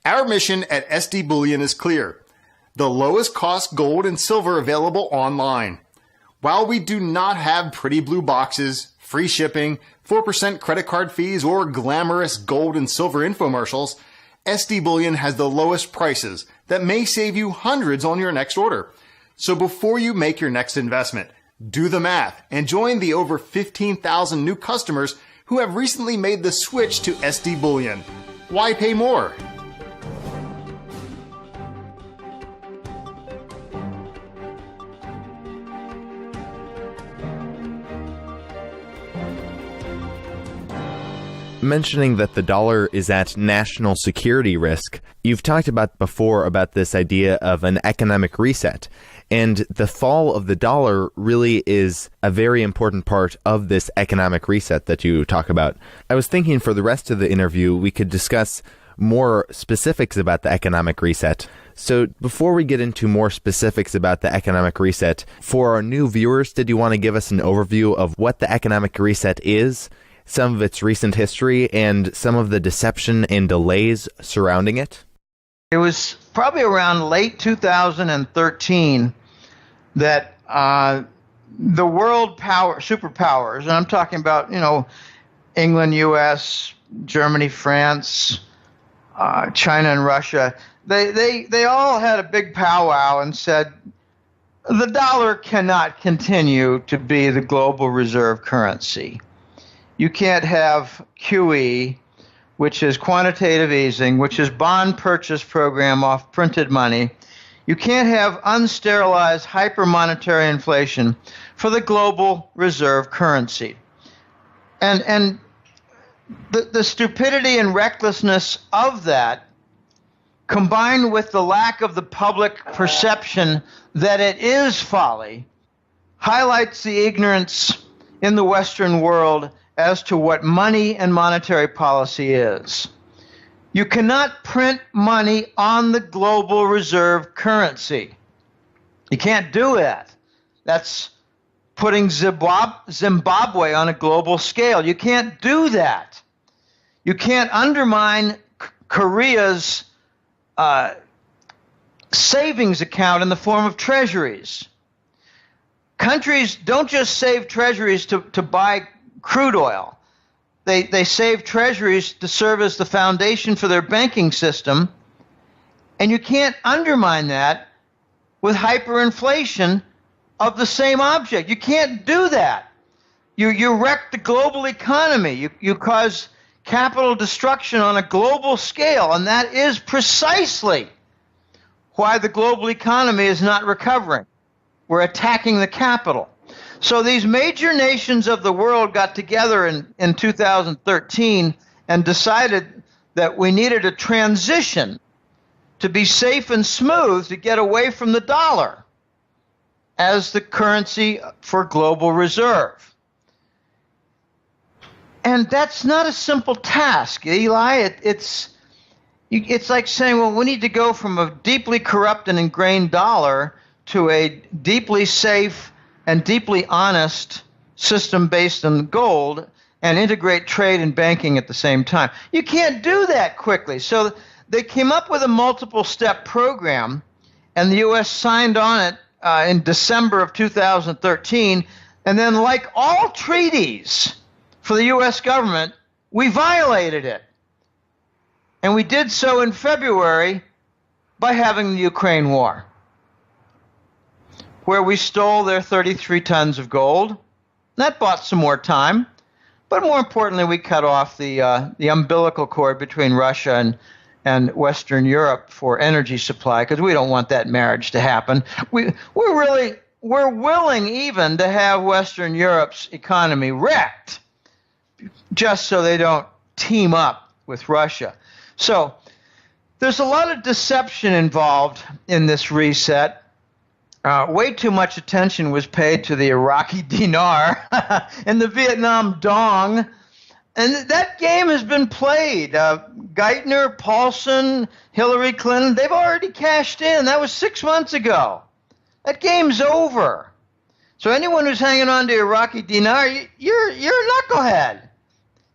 Our mission at SD Bullion is clear. The lowest cost gold and silver available online. While we do not have pretty blue boxes, free shipping, 4% credit card fees, or glamorous gold and silver infomercials, SD Bullion has the lowest prices that may save you hundreds on your next order. So before you make your next investment, do the math and join the over 15,000 new customers who have recently made the switch to SD Bullion. Why pay more? Mentioning that the dollar is at national security risk, you've talked about before about this idea of an economic reset, and the fall of the dollar really is a very important part of this economic reset that you talk about. I was thinking for the rest of the interview, we could discuss more specifics about the economic reset. So before we get into more specifics about the economic reset, for our new viewers, did you want to give us an overview of what the economic reset is, some of its recent history, and some of the deception and delays surrounding it? It was probably around late 2013 that the world superpowers, and I'm talking about, England, U.S., Germany, France, China, and Russia, they all had a big powwow and said, the dollar cannot continue to be the global reserve currency. You can't have QE, which is quantitative easing, which is bond purchase program off printed money. You can't have unsterilized hypermonetary inflation for the global reserve currency. And the stupidity and recklessness of that, combined with the lack of the public perception that it is folly, highlights the ignorance in the Western world as to what money and monetary policy is. You cannot print money on the global reserve currency. You can't do that. That's putting Zimbabwe on a global scale. You can't do that. You can't undermine Korea's savings account in the form of treasuries. Countries don't just save treasuries to buy crude oil. They save treasuries to serve as the foundation for their banking system, and you can't undermine that with hyperinflation of the same object. You can't do that. You wreck the global economy. You cause capital destruction on a global scale, and that is precisely why the global economy is not recovering. We're attacking the capital. So these major nations of the world got together in 2013 and decided that we needed a transition to be safe and smooth to get away from the dollar as the currency for global reserve. And that's not a simple task, Eli. It's like saying, well, we need to go from a deeply corrupt and ingrained dollar to a deeply safe and deeply honest system based on gold and integrate trade and banking at the same time. You can't do that quickly. So they came up with a multiple-step program, and the U.S. signed on it in December of 2013. And then, like all treaties for the U.S. government, we violated it. And we did so in February by having the Ukraine war, where we stole their 33 tons of gold. That bought some more time. But more importantly, we cut off the umbilical cord between Russia and Western Europe for energy supply, because we don't want that marriage to happen. We're willing even to have Western Europe's economy wrecked just so they don't team up with Russia. So there's a lot of deception involved in this reset. Way too much attention was paid to the Iraqi dinar and the Vietnam dong. And that game has been played. Geithner, Paulson, Hillary Clinton, they've already cashed in. That was 6 months ago. That game's over. So anyone who's hanging on to Iraqi dinar, you're a knucklehead.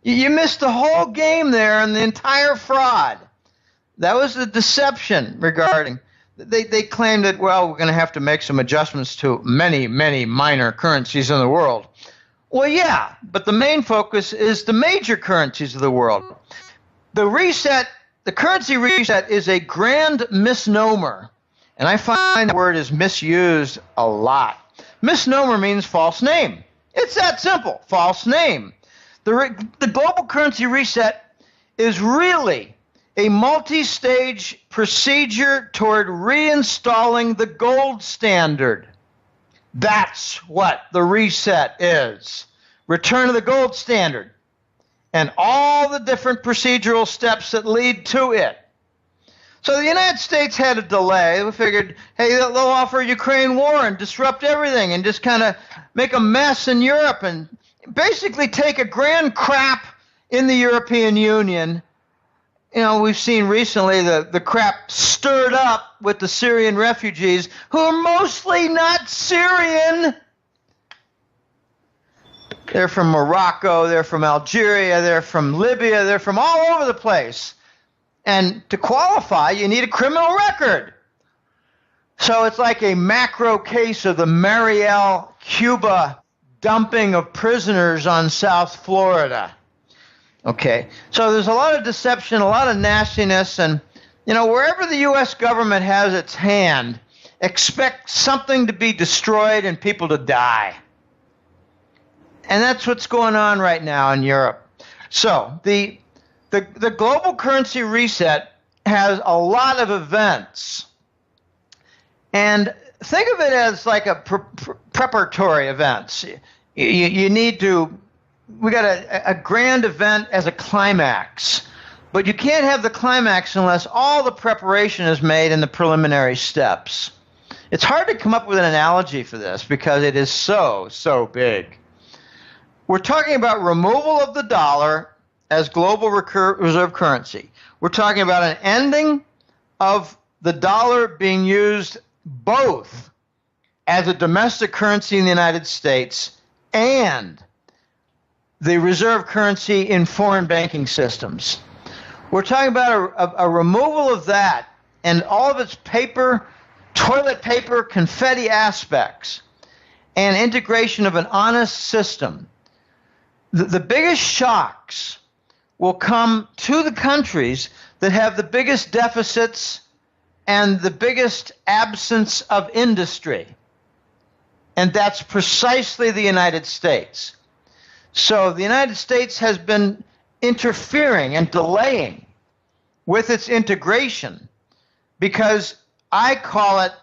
You missed the whole game there and the entire fraud. That was the deception regarding. They claimed that, well, we're going to have to make some adjustments to many, many minor currencies in the world. Well, yeah, but the main focus is the major currencies of the world. The currency reset is a grand misnomer, and I find the word is misused a lot. Misnomer means false name. It's that simple, false name. The global currency reset is really a multi-stage procedure toward reinstalling the gold standard. That's what the reset is. Return to the gold standard and all the different procedural steps that lead to it. So the United States had a delay. We figured, hey, they'll offer Ukraine war and disrupt everything and just kind of make a mess in Europe and basically take a grand crap in the European Union. You know, we've seen recently the crap stirred up with the Syrian refugees, who are mostly not Syrian. They're from Morocco, they're from Algeria, they're from Libya, they're from all over the place. And to qualify, you need a criminal record. So it's like a macro case of the Mariel, Cuba dumping of prisoners on South Florida. Okay, so there's a lot of deception, a lot of nastiness, and, you know, wherever the U.S. government has its hand, expect something to be destroyed and people to die. And that's what's going on right now in Europe. So the global currency reset has a lot of events. And think of it as like a preparatory events. You need to, we got a grand event as a climax. But you can't have the climax unless all the preparation is made in the preliminary steps. It's hard to come up with an analogy for this because it is so big. We're talking about removal of the dollar as global reserve currency. We're talking about an ending of the dollar being used both as a domestic currency in the United States and the reserve currency in foreign banking systems. We're talking about a removal of that and all of its paper, toilet paper, confetti aspects, and integration of an honest system. The biggest shocks will come to the countries that have the biggest deficits and the biggest absence of industry. And that's precisely the United States. So the United States has been interfering and delaying with its integration because I call it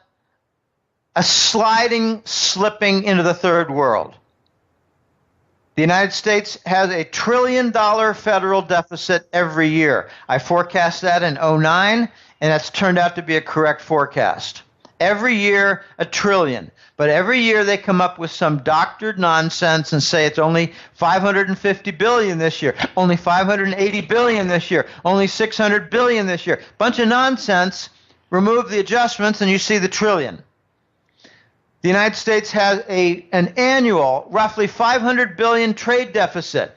a slipping into the third world. The United States has $1 trillion federal deficit every year. I forecast that in 2009, and that's turned out to be a correct forecast. Every year, $1 trillion. But every year they come up with some doctored nonsense and say it's only $550 billion this year, only $580 billion this year, only $600 billion this year. Bunch of nonsense. Remove the adjustments and you see the trillion. The United States has an annual, roughly $500 billion trade deficit.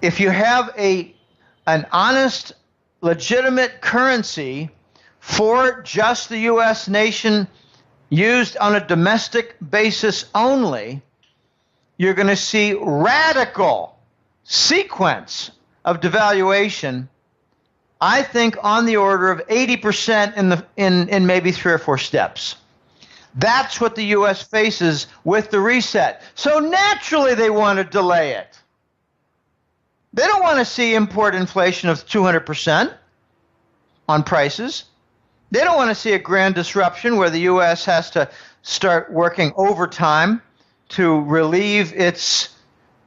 If you have an honest, legitimate currency for just the U.S. nation used on a domestic basis only, you're going to see radical sequence of devaluation, I think on the order of 80% in maybe 3 or 4 steps. That's what the U.S. faces with the reset. So naturally they want to delay it. They don't want to see import inflation of 200% on prices. They don't want to see a grand disruption where the U.S. has to start working overtime to relieve its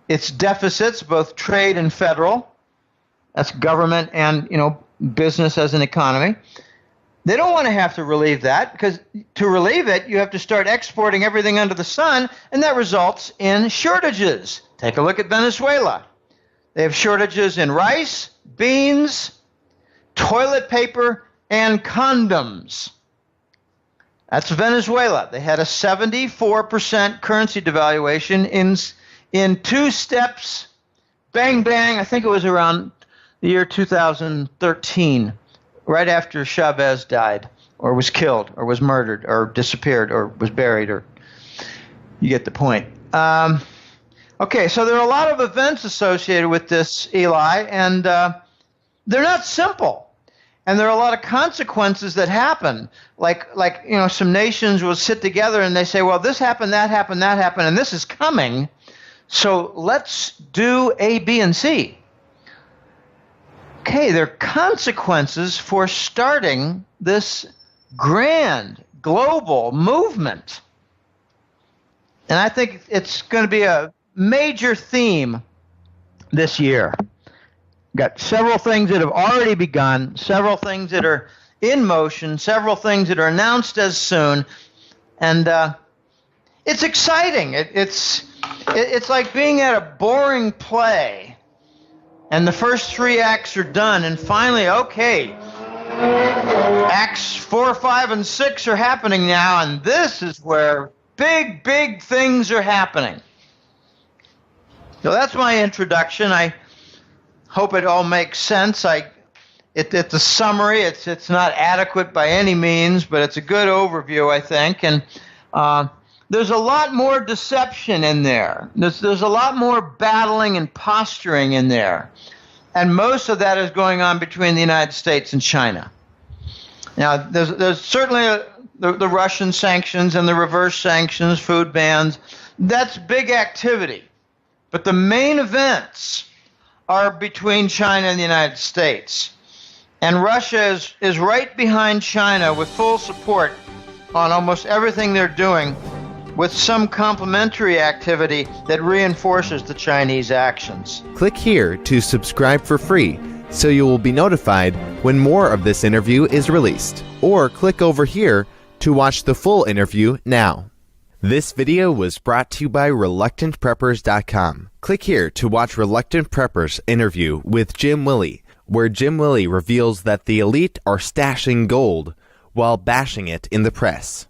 deficits, both trade and federal. That's government and, business as an economy. They don't want to have to relieve that because to relieve it, you have to start exporting everything under the sun, and that results in shortages. Take a look at Venezuela. They have shortages in rice, beans, toilet paper, and condoms. That's Venezuela. They had a 74% currency devaluation in 2 steps. Bang, bang. I think it was around the year 2013, right after Chavez died, or was killed, or was murdered, or disappeared, or was buried, or you get the point. Okay, so there are a lot of events associated with this, Eli, and they're not simple. And there are a lot of consequences that happen. Like some nations will sit together and they say, well, this happened, that happened, that happened, and this is coming. So let's do A, B, and C. Okay, there are consequences for starting this grand global movement. And I think it's going to be a major theme this year. Got several things that have already begun, several things that are in motion, several things that are announced as soon, and it's exciting. It's like being at a boring play, and the first 3 acts are done, and finally, okay, acts 4, 5, and 6 are happening now, and this is where big, big things are happening. So that's my introduction. I hope it all makes sense. It's a summary. It's not adequate by any means, but it's a good overview, I think. And there's a lot more deception in there. There's a lot more battling and posturing in there. And most of that is going on between the United States and China. Now, there's certainly the Russian sanctions and the reverse sanctions, food bans. That's big activity. But the main events are between China and the United States. And Russia is right behind China with full support on almost everything they're doing, with some complementary activity that reinforces the Chinese actions. Click here to subscribe for free so you will be notified when more of this interview is released. Or click over here to watch the full interview now. This video was brought to you by ReluctantPreppers.com. Click here to watch Reluctant Preppers interview with Jim Willie, where Jim Willie reveals that the elite are stashing gold while bashing it in the press.